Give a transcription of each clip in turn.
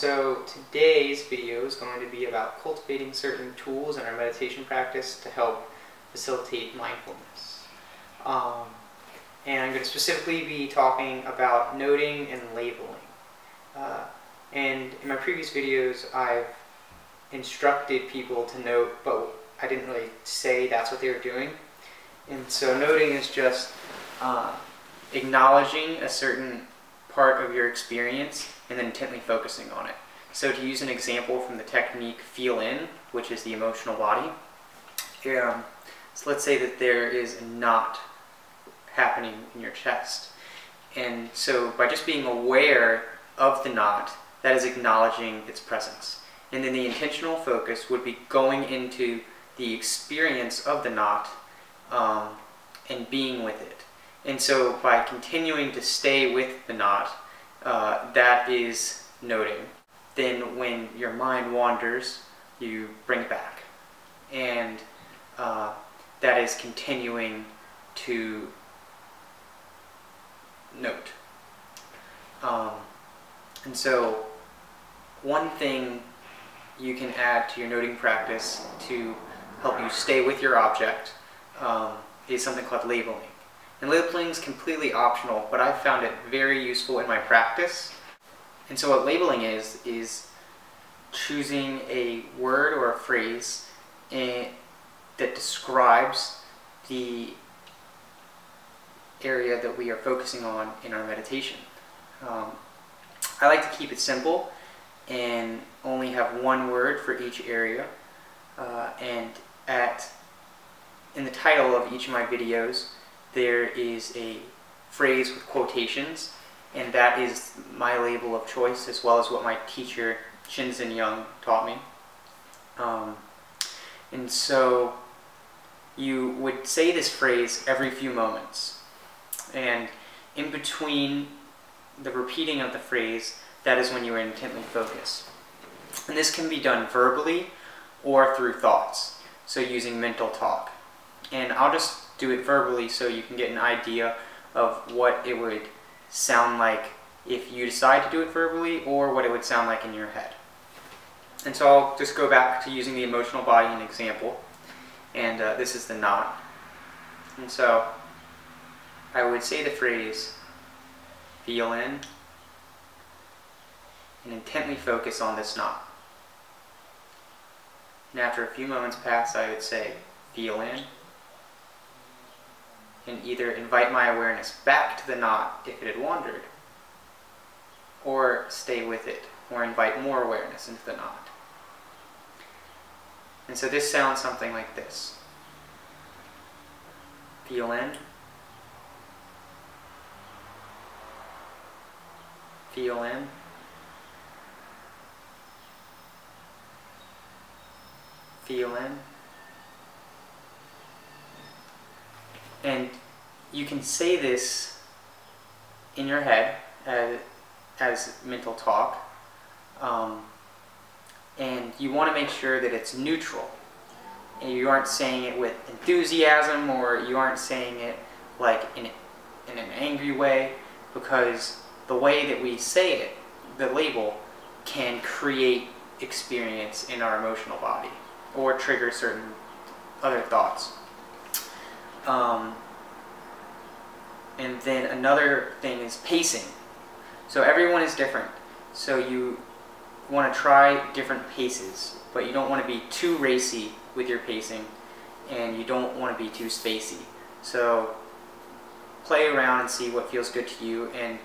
So today's video is going to be about cultivating certain tools in our meditation practice to help facilitate mindfulness. And I'm going to specifically be talking about noting and labeling. And in my previous videos, I've instructed people to note, but I didn't really say that's what they were doing. And so noting is just acknowledging a certain part of your experience and then intently focusing on it. So to use an example from the technique Feel In, which is the emotional body, so let's say that there is a knot happening in your chest. And so by just being aware of the knot, that is acknowledging its presence. And then the intentional focus would be going into the experience of the knot and being with it. And so by continuing to stay with the knot, that is noting. Then when your mind wanders, you bring it back. And that is continuing to note. And so one thing you can add to your noting practice to help you stay with your object is something called labeling. And labeling is completely optional, but I've found it very useful in my practice. And so what labeling is choosing a word or a phrase that describes the area that we are focusing on in our meditation. I like to keep it simple and only have one word for each area. And in the title of each of my videos, there is a phrase with quotations, and that is my label of choice, as well as what my teacher Shinzen Young taught me. And so you would say this phrase every few moments, and in between the repeating of the phrase, that is when you are intently focused. And this can be done verbally or through thoughts, so using mental talk. And I'll just do it verbally so you can get an idea of what it would sound like if you decide to do it verbally, or what it would sound like in your head. And so I'll just go back to using the emotional body as an example. And this is the knot. And so I would say the phrase, feel in, and intently focus on this knot. And after a few moments pass, I would say, feel in, and either invite my awareness back to the knot if it had wandered, or stay with it, or invite more awareness into the knot. And so this sounds something like this. Feel in, feel in, feel in. And you can say this in your head as mental talk, and you want to make sure that it's neutral. And you aren't saying it with enthusiasm, or you aren't saying it like in an angry way, because the way that we say it, the label, can create experience in our emotional body or trigger certain other thoughts. And then another thing is pacing. So everyone is different. So you want to try different paces, but you don't want to be too racy with your pacing, and you don't want to be too spacey. So play around and see what feels good to you, and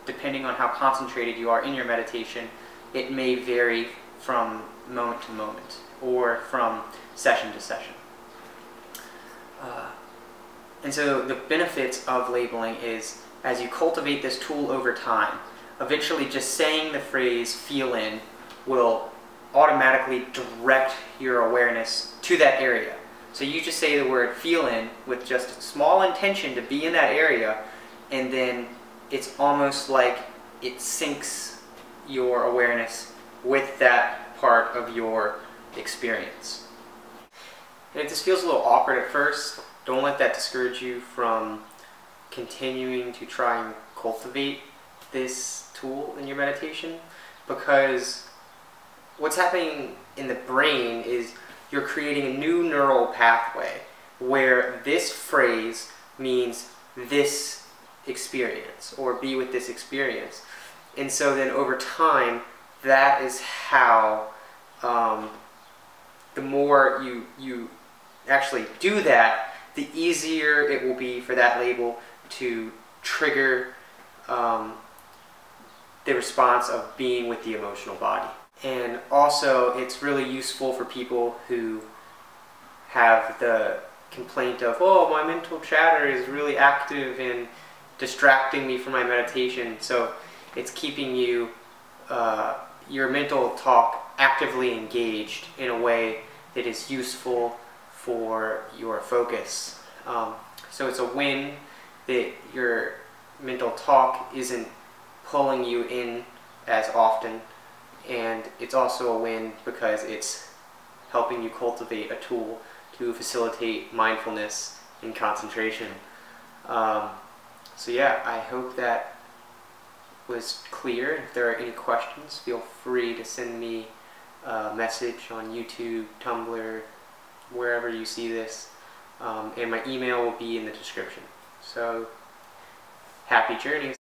depending on how concentrated you are in your meditation, it may vary from moment to moment or from session to session. And so the benefits of labeling is, as you cultivate this tool over time, eventually just saying the phrase feel in will automatically direct your awareness to that area. So you just say the word feel in with just a small intention to be in that area, and then it's almost like it syncs your awareness with that part of your experience. And if this feels a little awkward at first, don't let that discourage you from continuing to try and cultivate this tool in your meditation. because what's happening in the brain is you're creating a new neural pathway where this phrase means this experience or be with this experience. And so then over time, that is how the more you actually do that, the easier it will be for that label to trigger the response of being with the emotional body. And also, it's really useful for people who have the complaint of, oh, my mental chatter is really active and distracting me from my meditation. So it's keeping you, your mental talk actively engaged in a way that is useful for your focus. So it's a win that your mental talk isn't pulling you in as often, and it's also a win because it's helping you cultivate a tool to facilitate mindfulness and concentration. So yeah, I hope that was clear. If there are any questions, feel free to send me a message on YouTube, Tumblr, wherever you see this, and my email will be in the description. So happy journeys.